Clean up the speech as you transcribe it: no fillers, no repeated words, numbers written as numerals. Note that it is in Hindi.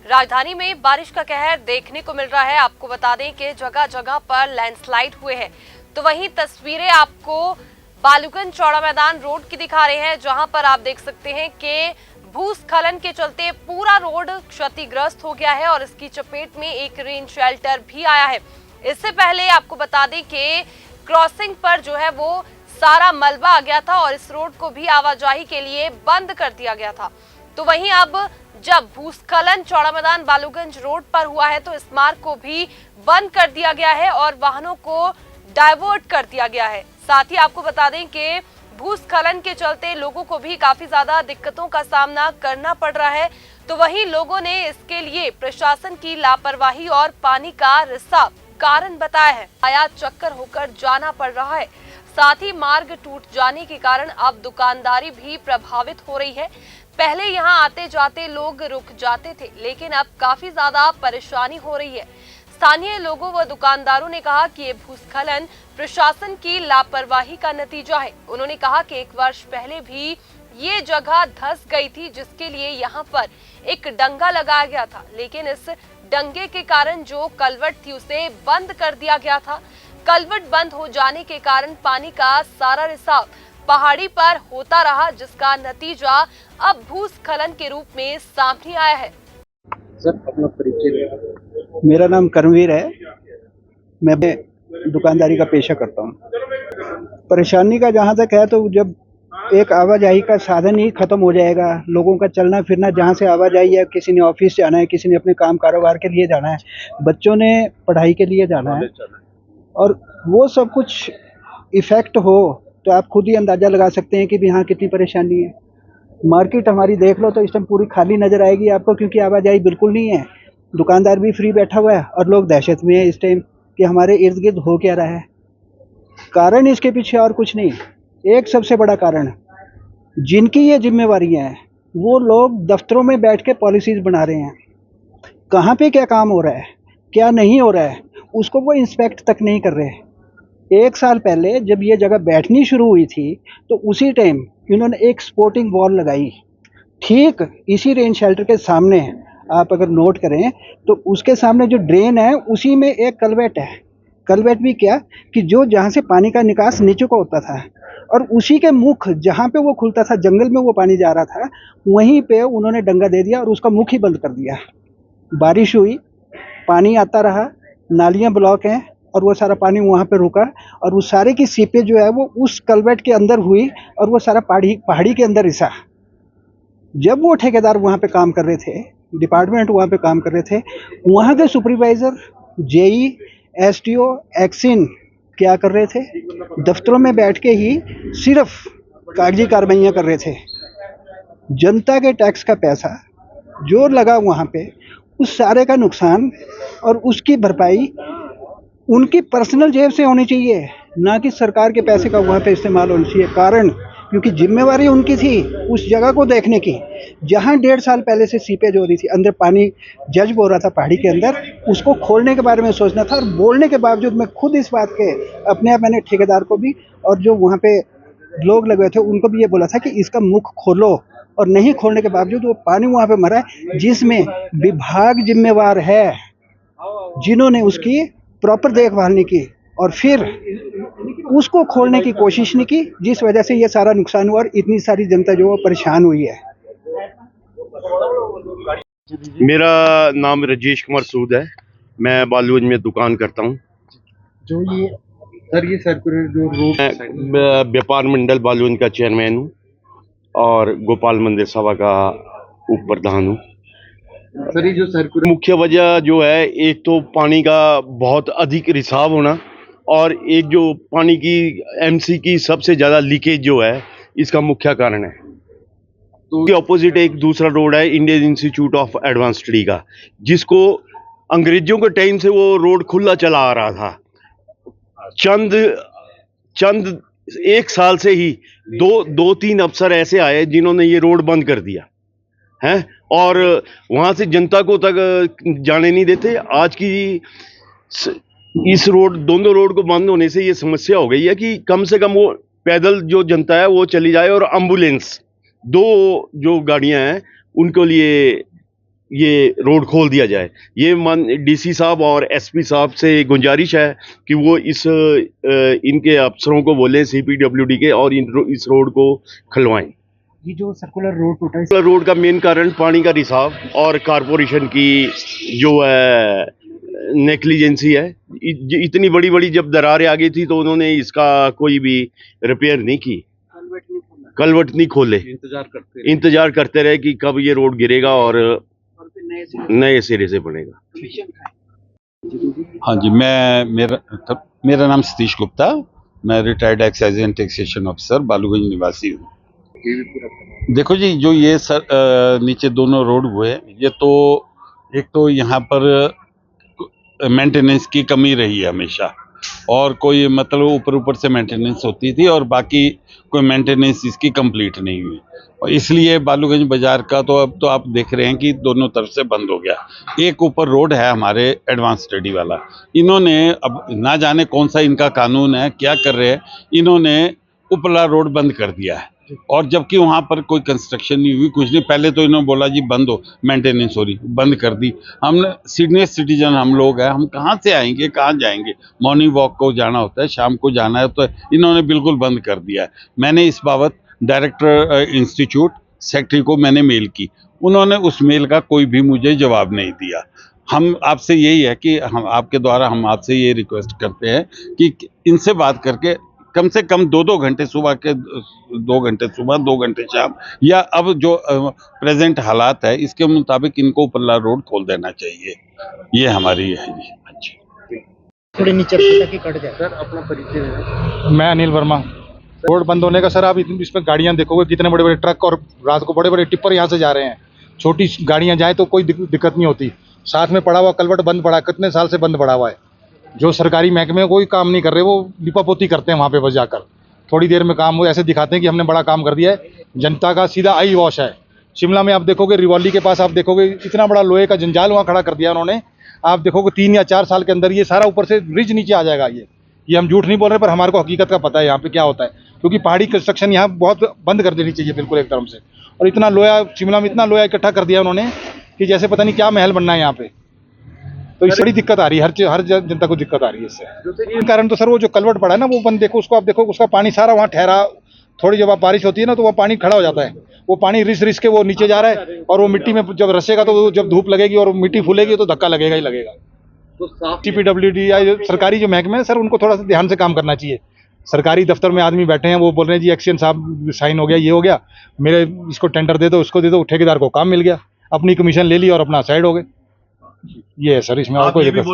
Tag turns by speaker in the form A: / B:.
A: राजधानी में बारिश का कहर देखने को मिल रहा है। आपको बता दें कि जगह जगह पर लैंडस्लाइड हुए हैं। तो वहीं तस्वीरें आपको बालूगंज चौड़ा मैदान रोड की दिखा रहे हैं, जहां पर आप देख सकते हैं कि भूस्खलन के चलते पूरा रोड क्षतिग्रस्त हो गया है और इसकी चपेट में एक रेन शेल्टर भी आया है। इससे पहले आपको बता दें कि क्रॉसिंग पर जो है वो सारा मलबा आ गया था और इस रोड को भी आवाजाही के लिए बंद कर दिया गया था। तो वहीं अब जब भूस्खलन चौड़ा मैदान बालूगंज रोड पर हुआ है तो इस मार्ग को भी बंद कर दिया गया है और वाहनों को डाइवर्ट कर दिया गया है। साथ ही आपको बता दें कि भूस्खलन के चलते लोगों को भी काफी ज्यादा दिक्कतों का सामना करना पड़ रहा है। तो वहीं लोगों ने इसके लिए प्रशासन की लापरवाही और पानी का रिसाव कारण बताया है। आयात चक्कर होकर जाना पड़ रहा है। साथ ही मार्ग टूट जाने के कारण अब दुकानदारी भी प्रभावित हो रही है। पहले यहां आते जाते लोग रुक जाते थे, लेकिन अब काफी ज्यादा परेशानी हो रही है। स्थानीय लोगों व दुकानदारों ने कहा कि ये भूस्खलन प्रशासन की लापरवाही का नतीजा है। उन्होंने कहा कि 1 वर्ष पहले भी ये जगह धंस गई थी, जिसके लिए यहाँ पर एक डंगा लगाया गया था, लेकिन इस डंगे के कारण जो कलवट थी उसे बंद कर दिया गया था। कलवट बंद हो जाने के कारण पानी का सारा रिसाव पहाड़ी पर होता रहा, जिसका नतीजा अब भूस्खलन के रूप में सामने आया है।
B: सर, अपना परिचय।
C: मेरा नाम कर्मवीर है। मैं दुकानदारी का पेशा करता हूँ। परेशानी का जहाँ तक है, तो जब एक आवाजाही का साधन ही खत्म हो जाएगा, लोगों का चलना फिरना, जहाँ से आवाजाही है, किसी ने ऑफिस जाना है, किसी ने अपने काम कारोबार के लिए जाना है, बच्चों ने पढ़ाई के लिए जाना है, और वो सब कुछ इफेक्ट हो तो आप खुद ही अंदाज़ा लगा सकते हैं कि भी हाँ कितनी परेशानी है। मार्केट हमारी देख लो तो इस टाइम पूरी खाली नज़र आएगी आपको, क्योंकि आवाजाही बिल्कुल नहीं है। दुकानदार भी फ्री बैठा हुआ है और लोग दहशत में है इस टाइम कि हमारे इर्द गिर्द हो क्या रहा है। कारण इसके पीछे और कुछ नहीं, एक सबसे बड़ा कारण, जिनकी ये जिम्मेवारियाँ हैं वो लोग दफ्तरों में बैठ के पॉलिसीज़ बना रहे हैं। कहाँ पे क्या काम हो रहा है, क्या नहीं हो रहा है, उसको वो इंस्पेक्ट तक नहीं कर रहे। 1 साल पहले जब ये जगह बैठनी शुरू हुई थी तो उसी टाइम इन्होंने एक स्पोर्टिंग वॉल लगाई, ठीक इसी रेन शेल्टर के सामने। आप अगर नोट करें तो उसके सामने जो ड्रेन है उसी में एक कलवेट है। कलवेट भी क्या कि जो जहाँ से पानी का निकास नीचे को होता था, और उसी के मुख जहाँ पे वो खुलता था, जंगल में वो पानी जा रहा था, वहीं पे उन्होंने डंगा दे दिया और उसका मुख ही बंद कर दिया। बारिश हुई, पानी आता रहा, नालियाँ ब्लॉक हैं और वो सारा पानी वहाँ पे रुका और वो सारे की सीपेज जो है वो उस कलवेट के अंदर हुई और वो सारा पहाड़ी के अंदर रिसा। जब वो ठेकेदार वहाँ पे काम कर रहे थे, डिपार्टमेंट वहाँ पे काम कर रहे थे, वहाँ के सुपरवाइज़र, जेई, एसटीओ, एक्सिन क्या कर रहे थे, दफ्तरों में बैठ के ही सिर्फ कागजी कार्रवाइयाँ कर रहे थे। जनता के टैक्स का पैसा जो लगा वहाँ पे, उस सारे का नुकसान और उसकी भरपाई उनकी पर्सनल जेब से होनी चाहिए, ना कि सरकार के पैसे का वहाँ पे इस्तेमाल होना चाहिए। कारण क्योंकि जिम्मेवारी उनकी थी उस जगह को देखने की, जहाँ 1.5 साल पहले से सीपेज हो रही थी, अंदर पानी जज्ब हो रहा था पहाड़ी के अंदर, उसको खोलने के बारे में सोचना था। और बोलने के बावजूद मैं खुद इस बात के अपने आप मैंने ठेकेदार को भी और जो वहाँ पे लोग लगे थे उनको भी ये बोला था कि इसका मुख खोलो, और नहीं खोलने के बावजूद वो पानी वहाँ पे मरा है, जिसमें विभाग जिम्मेवार है, जिन्होंने उसकी प्रॉपर देखभाल नहीं की और फिर उसको खोलने की कोशिश नहीं की, जिस वजह से ये सारा नुकसान हुआ और इतनी सारी जनता जो है परेशान हुई है।
D: मेरा नाम राजेश कुमार सूद है। मैं बालूगंज में दुकान करता हूँ।
B: जो ये सर, ये सर्कुलर जो रोड,
D: व्यापार मंडल बालूगंज का चेयरमैन हूँ और गोपाल मंदिर सभा का उप प्रधान हूँ।
B: सर, ये जो सर्कुलर
D: मुख्य वजह जो है, एक तो पानी का बहुत अधिक रिसाव होना, और एक जो पानी की एमसी की सबसे ज़्यादा लीकेज जो है, इसका मुख्य कारण है। तो ऑपोजिट एक दूसरा रोड है, Indian institute of advance study का, जिसको अंग्रेजों के टाइम से वो रोड खुला चला आ रहा था। चंद 1 साल से ही 2-3 अफसर ऐसे आए जिन्होंने ये रोड बंद कर दिया है, और वहाँ से जनता को तक जाने नहीं देते। आज की इस दोनों रोड को बंद होने से ये समस्या हो गई है कि कम से कम वो पैदल जो जनता है वो चली जाए, और एम्बुलेंस 2 जो गाड़ियां हैं उनको लिए ये रोड खोल दिया जाए। ये डीसी साहब और एसपी साहब से गुजारिश है कि वो इनके अफसरों को बोले, सीपीडब्ल्यूडी के, और इस रोड को खुलवाएं।
C: ये जो सर्कुलर रोड टूटा है,
D: रोड का मेन कारण पानी का रिसाव और कारपोरेशन की जो है नेग्लिजेंसी है। इतनी बड़ी बड़ी जब दरारें आ गई थी तो उन्होंने इसका कोई भी रिपेयर नहीं की, कलवट नहीं खोले, इंतजार करते रहे कि कब ये रोड गिरेगा और नए सिरे से बनेगा।
E: हाँ जी, मेरा नाम सतीश गुप्ता, मैं retired excise and taxation officer Baluganj निवासी हूँ। देखो जी, जो ये नीचे दोनों रोड हुए, ये तो एक तो यहाँ पर मेंटेनेंस की कमी रही है हमेशा, और कोई मतलब ऊपर से मेंटेनेंस होती थी और बाकी कोई मेंटेनेंस इसकी कंप्लीट नहीं हुई, और इसलिए बालूगंज बाजार का तो अब तो आप देख रहे हैं कि दोनों तरफ से बंद हो गया। एक ऊपर रोड है हमारे एडवांस स्टडी वाला, इन्होंने अब ना जाने कौन सा इनका कानून है, क्या कर रहे हैं, इन्होंने उपला रोड बंद कर दिया है, और जबकि वहाँ पर कोई कंस्ट्रक्शन नहीं हुई, कुछ नहीं। पहले तो इन्होंने बोला जी बंद हो, मेंटेनेंस हो रही, बंद कर दी। हमने सीनियर सिटीजन हम लोग हैं, हम कहाँ से आएंगे, कहाँ जाएंगे, मॉर्निंग वॉक को जाना होता है, शाम को जाना है, तो इन्होंने बिल्कुल बंद कर दिया है। मैंने इस बाबत डायरेक्टर इंस्टीट्यूट सेक्रेटरी को मैंने मेल की, उन्होंने उस मेल का कोई भी मुझे जवाब नहीं दिया। हम आपसे यही है कि हम आपके द्वारा हम आपसे ये रिक्वेस्ट करते हैं कि इनसे बात करके कम से कम 2-2 घंटे सुबह के, 2 घंटे सुबह, 2 घंटे शाम, या अब जो प्रेजेंट हालात है इसके मुताबिक इनको उपरला रोड खोल देना चाहिए। ये हमारी है जी। अच्छा,
C: थोड़ी नीचे ताकि कट जाए।
B: सर अपना परिचय।
F: मैं अनिल वर्मा। रोड बंद होने का सर, आप इसमें गाड़ियां देखोगे कितने बड़े बड़े ट्रक और रात को बड़े बड़े टिप्पर यहाँ से जा रहे हैं। छोटी गाड़ियां जाएं तो कोई दिक्कत नहीं होती। साथ में पड़ा हुआ कलवट बंद पड़ा, कितने साल से बंद पड़ा हुआ है। जो सरकारी महकमे कोई काम नहीं कर रहे, वो लिपापोती करते हैं वहाँ पे बस जाकर। थोड़ी देर में काम हो ऐसे दिखाते हैं कि हमने बड़ा काम कर दिया है। जनता का सीधा आई वॉश है। शिमला में आप देखोगे, रिवॉली के पास आप देखोगे इतना बड़ा लोहे का जंजाल वहाँ खड़ा कर दिया उन्होंने। आप देखोगे 3 या 4 साल के अंदर ये सारा ऊपर से रिज नीचे आ जाएगा। ये हम झूठ नहीं बोल रहे, पर हमारे को हकीकत का पता है यहाँ पे क्या होता है, क्योंकि पहाड़ी कंस्ट्रक्शन यहाँ बहुत बंद कर देनी चाहिए बिल्कुल एक तरफ से। और इतना लोहा शिमला में, इतना लोहा इकट्ठा कर दिया उन्होंने कि जैसे पता नहीं क्या महल बनना है यहाँ पे। तो इससे बड़ी दिक्कत आ रही है, हर जनता को दिक्कत आ रही है इससे। कारण तो सर वो जो कलवट पड़ा है ना, वो बंद देखो, उसको आप देखो, उसका पानी सारा वहाँ ठहरा। थोड़ी जब आप बारिश होती है ना तो वो पानी खड़ा हो जाता है, वो पानी रिस के वो नीचे जा रहा है, और वो मिट्टी में जब रसेगा तो जब धूप लगेगी और मिट्टी फूलेगी तो धक्का लगेगा ही लगेगा। तो टीपीडब्ल्यूडी या सरकारी जो महकमे है सर, उनको थोड़ा सा ध्यान से काम करना चाहिए। सरकारी दफ्तर में आदमी बैठे हैं, वो बोल रहे हैं जी एक्शन साहब साइन हो गया, ये हो गया, मेरे इसको टेंडर दे दो, उसको दे दो, ठेकेदार को काम मिल गया, अपनी कमीशन ले ली और अपना साइड हो गए। ये है सर, इसमें और कोई दिक्कत